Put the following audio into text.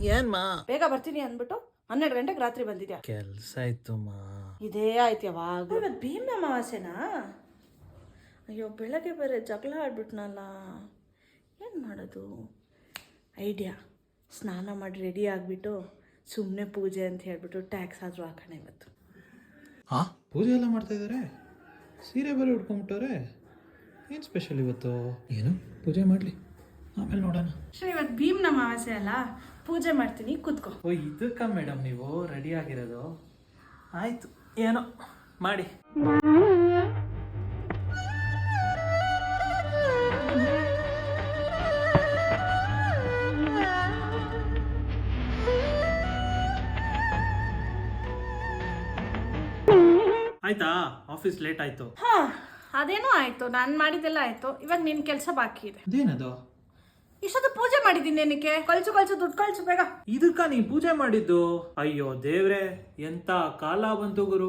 ಏನ್ಮಾ ಬೇಗ ಬರ್ತೀನಿ ಅಂದ್ಬಿಟ್ಟು 12 ಗಂಟೆಗೆ ರಾತ್ರಿ ಬಂದಿದ್ಯಾ. ಕೆಲ್ಸ ಇತ್ತು ಮಾ. ಇದೇ ಆಯ್ತು ಯಾವಾಗ. ಇವತ್ತು ಭೀಮ್ನ ಅಮಾವಾಸ್ಯೆನಾ? ಅಯ್ಯೋ ಬೆಳಗ್ಗೆ ಬೇರೆ ಜಗಳ ಆಡ್ಬಿಟ್ನಲ್ಲ, ಏನು ಮಾಡೋದು? ಐಡಿಯಾ, ಸ್ನಾನ ಮಾಡಿ ರೆಡಿ ಆಗಿಬಿಟ್ಟು ಸುಮ್ಮನೆ ಪೂಜೆ ಅಂತ ಹೇಳ್ಬಿಟ್ಟು ಟ್ಯಾಕ್ಸ್ ಆದರೂ ಹಾಕೋಣ ಇವತ್ತು. ಹಾ, ಪೂಜೆ ಎಲ್ಲ ಮಾಡ್ತಾ ಇದ್ದಾರೆ, ಸೀರೆ ಬೇರೆ ಉಟ್ಕೊಂಡ್ಬಿಟ್ಟವ್ರೆ. ಏನು ಸ್ಪೆಷಲ್ ಇವತ್ತು? ಏನು ಪೂಜೆ ಮಾಡಲಿ, ಆಮೇಲೆ ನೋಡೋಣ. ಶ್ರೀ, ಇವತ್ತು ಭೀಮ್ನ ಅಮಾವಾಸ್ಯೆ ಅಲ್ಲ, ಪೂಜೆ ಮಾಡ್ತೀನಿ, ಕೂತ್ಕೋ. ಓ, ಇದಕ್ಕ ಮೇಡಮ್ ನೀವು ರೆಡಿ ಆಗಿರೋದು? ಆಯ್ತು, ಏನೋ ಮಾಡಿ. ಆಯ್ತಾ, ಆಫೀಸ್ ಲೇಟ್ ಆಯ್ತು. ಹಾ, ಅದೇನೋ ಆಯ್ತು, ನಾನು ಮಾಡಿದ್ದೆಲ್ಲ ಆಯ್ತು. ಇವಾಗ ನಿನ್ನ ಕೆಲಸ ಬಾಕಿ ಇದೆ. ಅದೇನದು? ಇಷ್ಟೊತ್ತು ಪೂಜೆ ಮಾಡಿದ್ದೀನಿ. ಏನಕ್ಕೆ? ಕಳ್ಸು ದುಡ್ಡು ಕಳ್ಸು ಬೇಗ. ಇದಕ್ಕ ನೀ ಪೂಜೆ ಮಾಡಿದ್ದು? ಅಯ್ಯೋ ದೇವ್ರೆ, ಎಂತ ಕಾಲ ಬಂತು ಗುರು.